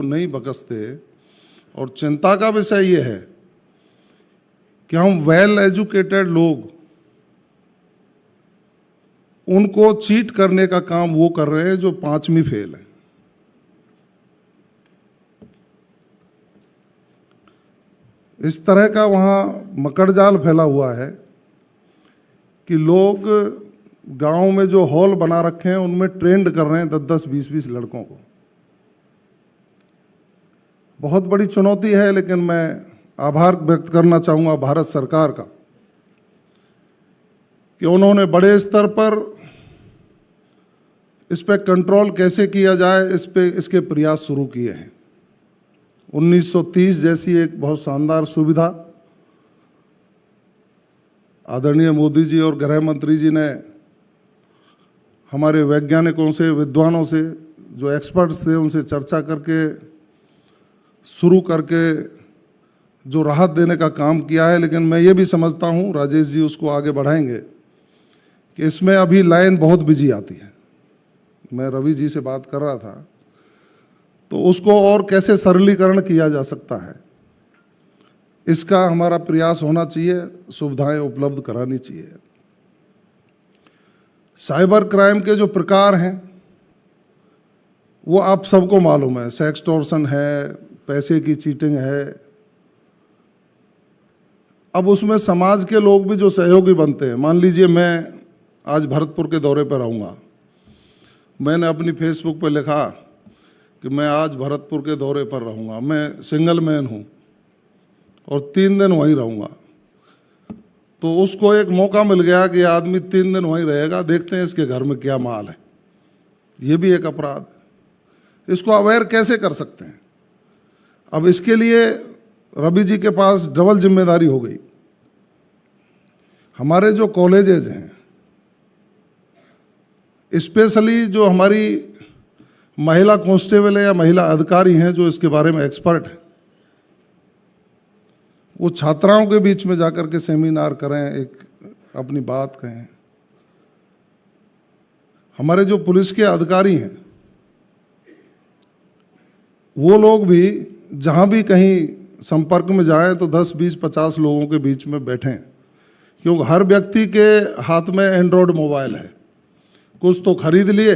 नहीं बकसते। और चिंता का विषय ये है कि हम वेल एजुकेटेड लोग उनको चीट करने का काम वो कर रहे हैं जो 5वीं फेल है। इस तरह का वहाँ मकड़जाल फैला हुआ है कि लोग गांव में जो हॉल बना रखे हैं उनमें ट्रेंड कर रहे हैं 10-10, 20-20 लड़कों को। बहुत बड़ी चुनौती है, लेकिन मैं आभार व्यक्त करना चाहूँगा भारत सरकार का कि उन्होंने बड़े स्तर पर इस पे कंट्रोल कैसे किया जाए इसके प्रयास शुरू किए हैं। 1930 जैसी एक बहुत शानदार सुविधा आदरणीय मोदी जी और गृह मंत्री जी ने हमारे वैज्ञानिकों से, विद्वानों से, जो एक्सपर्ट्स थे उनसे चर्चा करके शुरू करके जो राहत देने का काम किया है। लेकिन मैं ये भी समझता हूँ, राजेश जी उसको आगे बढ़ाएंगे, कि इसमें अभी लाइन बहुत बिजी आती है। मैं रवि जी से बात कर रहा था, तो उसको और कैसे सरलीकरण किया जा सकता है, इसका हमारा प्रयास होना चाहिए, सुविधाएं उपलब्ध करानी चाहिए। साइबर क्राइम के जो प्रकार हैं वो आप सबको मालूम है। सेक्सटॉर्शन है, पैसे की चीटिंग है। अब उसमें समाज के लोग भी जो सहयोगी बनते हैं, मान लीजिए मैं आज भरतपुर के दौरे पर रहूँगा, मैंने अपनी फेसबुक पर लिखा कि मैं आज भरतपुर के दौरे पर रहूँगा, मैं सिंगल मैन हूँ और 3 दिन वहीं रहूँगा, तो उसको एक मौका मिल गया कि आदमी 3 दिन वहीं रहेगा, देखते हैं इसके घर में क्या माल है। ये भी एक अपराध है। इसको अवेयर कैसे कर सकते हैं? अब इसके लिए रवि जी के पास डबल जिम्मेदारी हो गई। हमारे जो कॉलेजेज हैं, स्पेशली जो हमारी महिला कांस्टेबल है या महिला अधिकारी हैं जो इसके बारे में एक्सपर्ट हैं, वो छात्राओं के बीच में जाकर के सेमिनार करें, एक अपनी बात कहें। हमारे जो पुलिस के अधिकारी हैं वो लोग भी जहां भी कहीं संपर्क में जाएं तो 10, 20, 50 लोगों के बीच में बैठें, क्योंकि हर व्यक्ति के हाथ में एंड्रॉयड मोबाइल है। कुछ तो खरीद लिए,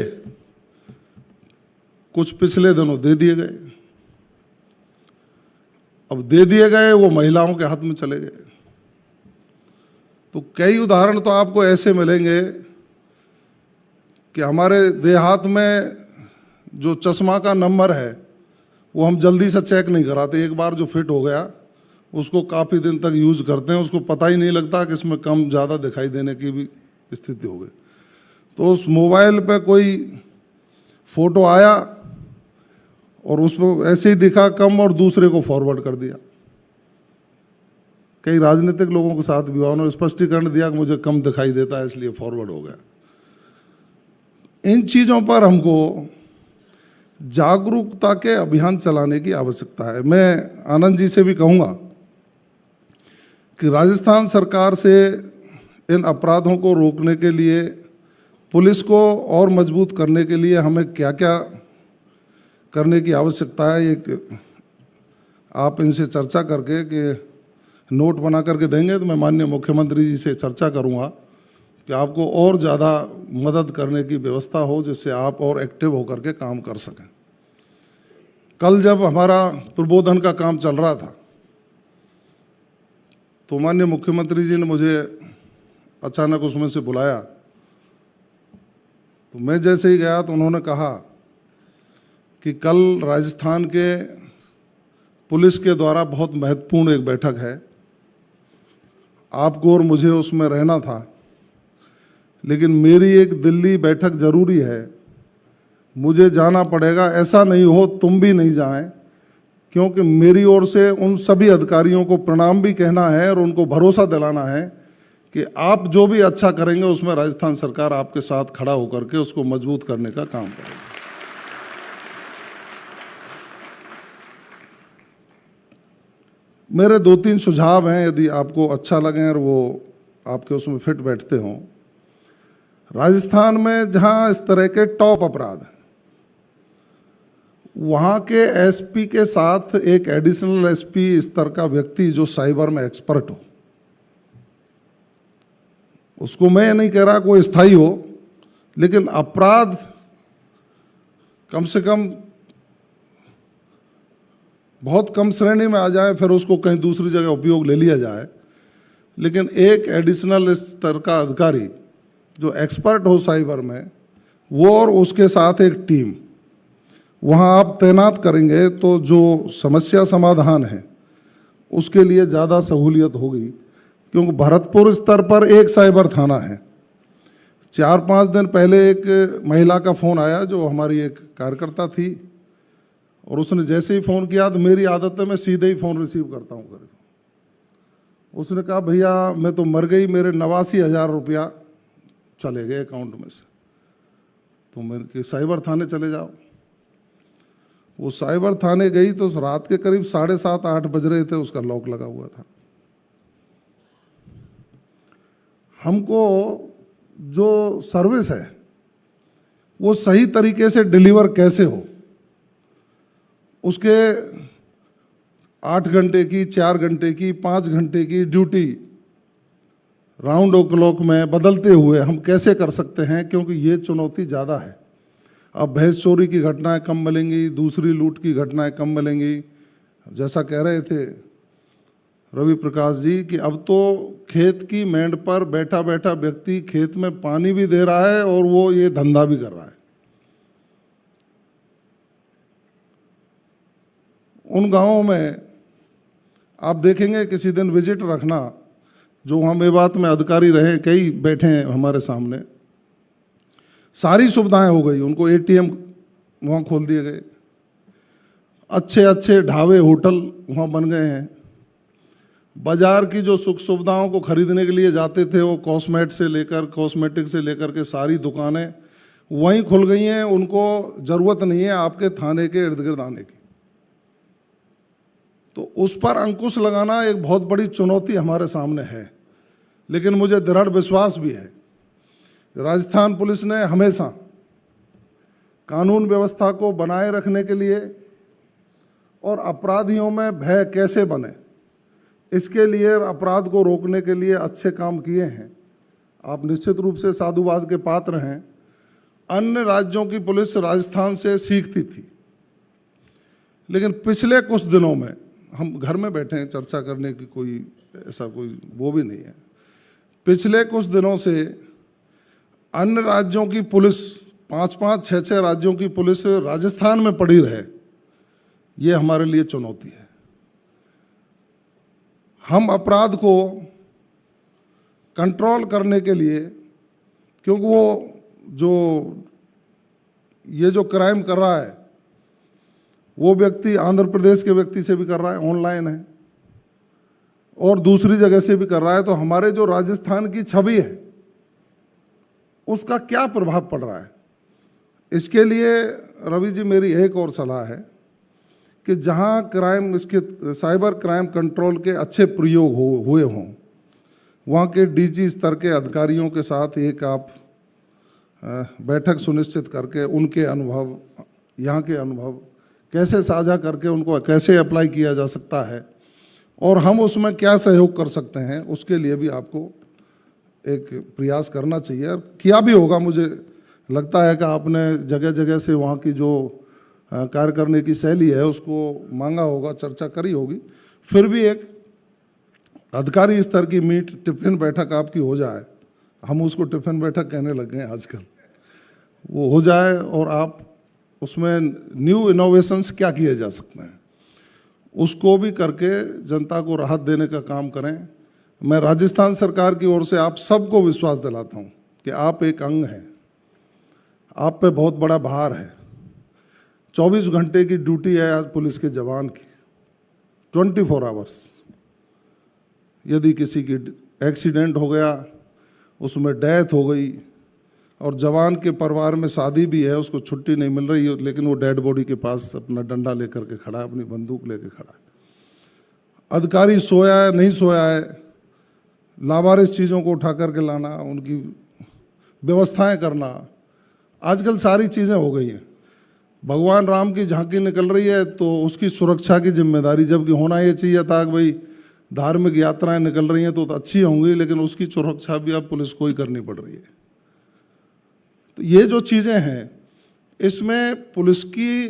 कुछ पिछले दिनों दे दिए गए। अब दे दिए गए वो महिलाओं के हाथ में चले गए। तो कई उदाहरण तो आपको ऐसे मिलेंगे कि हमारे देहात में जो चश्मा का नंबर है वो हम जल्दी से चेक नहीं कराते। एक बार जो फिट हो गया उसको काफ़ी दिन तक यूज करते हैं, उसको पता ही नहीं लगता कि इसमें कम ज़्यादा दिखाई देने की भी स्थिति हो गई। तो उस मोबाइल पे कोई फोटो आया और उसको ऐसे ही दिखा कम और दूसरे को फॉरवर्ड कर दिया। कई राजनीतिक लोगों के साथ भी हुआ, उन्होंने स्पष्टीकरण दिया कि मुझे कम दिखाई देता है इसलिए फॉरवर्ड हो गया। इन चीज़ों पर हमको जागरूकता के अभियान चलाने की आवश्यकता है। मैं आनंद जी से भी कहूँगा कि राजस्थान सरकार से इन अपराधों को रोकने के लिए, पुलिस को और मजबूत करने के लिए हमें क्या क्या करने की आवश्यकता है, एक आप इनसे चर्चा करके कि नोट बना करके देंगे तो मैं माननीय मुख्यमंत्री जी से चर्चा करूँगा कि आपको और ज़्यादा मदद करने की व्यवस्था हो, जिससे आप और एक्टिव होकर के काम कर सकें। कल जब हमारा प्रबोधन का काम चल रहा था तो माननीय मुख्यमंत्री जी ने मुझे अचानक उसमें से बुलाया। तो मैं जैसे ही गया तो उन्होंने कहा कि कल राजस्थान के पुलिस के द्वारा बहुत महत्वपूर्ण एक बैठक है, आपको और मुझे उसमें रहना था, लेकिन मेरी एक दिल्ली बैठक जरूरी है, मुझे जाना पड़ेगा। ऐसा नहीं हो तुम भी नहीं जाएं, क्योंकि मेरी ओर से उन सभी अधिकारियों को प्रणाम भी कहना है और उनको भरोसा दिलाना है कि आप जो भी अच्छा करेंगे उसमें राजस्थान सरकार आपके साथ खड़ा होकर के उसको मजबूत करने का काम करेगी। मेरे 2-3 सुझाव हैं, यदि आपको अच्छा लगे और वो आपके उसमें फिट बैठते हों। राजस्थान में जहां इस तरह के टॉप अपराध वहाँ के एसपी के साथ एक एडिशनल एसपी स्तर का व्यक्ति जो साइबर में एक्सपर्ट हो, उसको मैं नहीं कह रहा कोई स्थायी हो, लेकिन अपराध कम से कम बहुत कम श्रेणी में आ जाए, फिर उसको कहीं दूसरी जगह उपयोग ले लिया जाए, लेकिन एक एडिशनल स्तर का अधिकारी जो एक्सपर्ट हो साइबर में, वो और उसके साथ एक टीम वहाँ आप तैनात करेंगे तो जो समस्या समाधान है उसके लिए ज़्यादा सहूलियत होगी। क्योंकि भरतपुर स्तर पर एक साइबर थाना है। 4-5 दिन पहले एक महिला का फ़ोन आया जो हमारी एक कार्यकर्ता थी, और उसने जैसे ही फ़ोन किया तो मेरी आदत है मैं सीधे ही फ़ोन रिसीव करता हूँ करीब। उसने कहा भैया मैं तो मर गई, मेरे 89,000 रुपया चले गए अकाउंट में से, तो मेरे साइबर थाने चले जाओ। वो साइबर थाने गई तो रात के करीब 7:30-8 बज रहे थे, उसका लॉक लगा हुआ था। हमको जो सर्विस है वो सही तरीके से डिलीवर कैसे हो, उसके 8 घंटे की, 4 घंटे की, 5 घंटे की ड्यूटी राउंड ओ क्लॉक में बदलते हुए हम कैसे कर सकते हैं, क्योंकि ये चुनौती ज़्यादा है। अब भैंस चोरी की घटनाएं कम मिलेंगी, दूसरी लूट की घटनाएं कम मिलेंगी। जैसा कह रहे थे रवि प्रकाश जी कि अब तो खेत की मेंढ पर बैठा बैठा व्यक्ति खेत में पानी भी दे रहा है और वो ये धंधा भी कर रहा है। उन गांवों में आप देखेंगे, किसी दिन विजिट रखना, जो वहाँ मेवात में अधिकारी रहे, कई बैठे हैं हमारे सामने, सारी सुविधाएं हो गई, उनको एटीएम वहाँ खोल दिए गए, अच्छे अच्छे ढाबे होटल वहाँ बन गए हैं। बाजार की जो सुख सुविधाओं को खरीदने के लिए जाते थे, वो कॉस्मेटिक से लेकर के सारी दुकानें वहीं खुल गई हैं। उनको ज़रूरत नहीं है आपके थाने के इर्द गिर्द आने की। तो उस पर अंकुश लगाना एक बहुत बड़ी चुनौती हमारे सामने है, लेकिन मुझे दृढ़ विश्वास भी है राजस्थान पुलिस ने हमेशा कानून व्यवस्था को बनाए रखने के लिए और अपराधियों में भय कैसे बने, इसके लिए, अपराध को रोकने के लिए अच्छे काम किए हैं। आप निश्चित रूप से साधुवाद के पात्र हैं। अन्य राज्यों की पुलिस राजस्थान से सीखती थी, लेकिन पिछले कुछ दिनों में, हम घर में बैठे हैं, चर्चा करने की कोई ऐसा कोई वो भी नहीं है, पिछले कुछ दिनों से अन्य राज्यों की पुलिस, 5-5, 6-6 राज्यों की पुलिस राजस्थान में पड़ी रहे, ये हमारे लिए चुनौती है। हम अपराध को कंट्रोल करने के लिए, क्योंकि वो ये जो क्राइम कर रहा है वो व्यक्ति आंध्र प्रदेश के व्यक्ति से भी कर रहा है, ऑनलाइन है, और दूसरी जगह से भी कर रहा है, तो हमारे जो राजस्थान की छवि है उसका क्या प्रभाव पड़ रहा है। इसके लिए रवि जी मेरी एक और सलाह है कि जहां क्राइम, इसके साइबर क्राइम कंट्रोल के अच्छे प्रयोग हुए हों, वहाँ के डीजी स्तर के अधिकारियों के साथ एक आप बैठक सुनिश्चित करके उनके अनुभव, यहाँ के अनुभव कैसे साझा करके उनको कैसे अप्लाई किया जा सकता है और हम उसमें क्या सहयोग कर सकते हैं, उसके लिए भी आपको एक प्रयास करना चाहिए। और किया भी होगा, मुझे लगता है कि आपने जगह जगह से वहाँ की जो कार्य करने की शैली है उसको मांगा होगा, चर्चा करी होगी। फिर भी एक अधिकारी स्तर की टिफिन बैठक आपकी हो जाए, हम उसको टिफिन बैठक कहने लग गए आजकल, वो हो जाए और आप उसमें न्यू इनोवेशंस क्या किए जा सकते हैं उसको भी करके जनता को राहत देने का काम करें। मैं राजस्थान सरकार की ओर से आप सबको विश्वास दिलाता हूं कि आप एक अंग हैं, आप पे बहुत बड़ा भार है। 24 घंटे की ड्यूटी है आज पुलिस के जवान की, 24 आवर्स। यदि किसी की एक्सीडेंट हो गया, उसमें डेथ हो गई और जवान के परिवार में शादी भी है, उसको छुट्टी नहीं मिल रही, लेकिन वो डेड बॉडी के पास अपना डंडा लेकर के खड़ा है, अपनी बंदूक लेकर खड़ा है। अधिकारी सोया है, नहीं सोया है, लावारिस चीज़ों को उठा करके लाना, उनकी व्यवस्थाएं करना, आजकल सारी चीज़ें हो गई हैं। भगवान राम की झांकी निकल रही है तो उसकी सुरक्षा की जिम्मेदारी, जबकि होना ये चाहिए था कि भाई धार्मिक यात्राएं निकल रही हैं तो अच्छी होंगी, लेकिन उसकी सुरक्षा भी अब पुलिस को ही करनी पड़ रही है। तो ये जो चीज़ें हैं, इसमें पुलिस की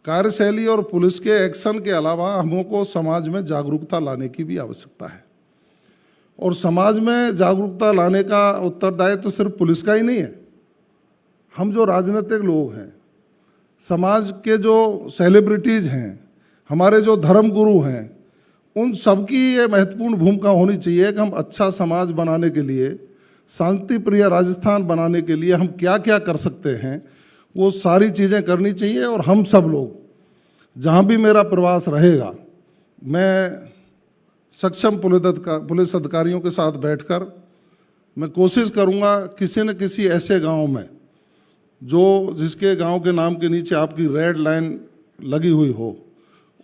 कार्यशैली और पुलिस के एक्शन के अलावा हमको समाज में जागरूकता लाने की भी आवश्यकता है। और समाज में जागरूकता लाने का उत्तरदायित्व तो सिर्फ पुलिस का ही नहीं है। हम जो राजनीतिक लोग हैं, समाज के जो सेलिब्रिटीज़ हैं, हमारे जो धर्म गुरु हैं, उन सबकी ये महत्वपूर्ण भूमिका होनी चाहिए कि हम अच्छा समाज बनाने के लिए, शांति प्रिय राजस्थान बनाने के लिए हम क्या क्या कर सकते हैं, वो सारी चीज़ें करनी चाहिए। और हम सब लोग, जहाँ भी मेरा प्रवास रहेगा, मैं सक्षम पुलिस अधिकारियों के साथ बैठकर मैं कोशिश करूँगा किसी न किसी ऐसे गांव में जिसके गांव के नाम के नीचे आपकी रेड लाइन लगी हुई हो,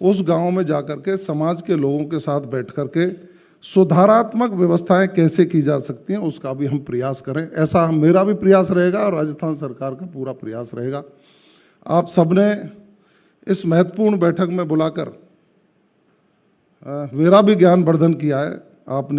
उस गांव में जाकर के समाज के लोगों के साथ बैठ कर के सुधारात्मक व्यवस्थाएं कैसे की जा सकती हैं, उसका भी हम प्रयास करें। ऐसा मेरा भी प्रयास रहेगा और राजस्थान सरकार का पूरा प्रयास रहेगा। आप सबने इस महत्वपूर्ण बैठक में बुलाकर मेरा भी ज्ञान वर्धन किया है। आपने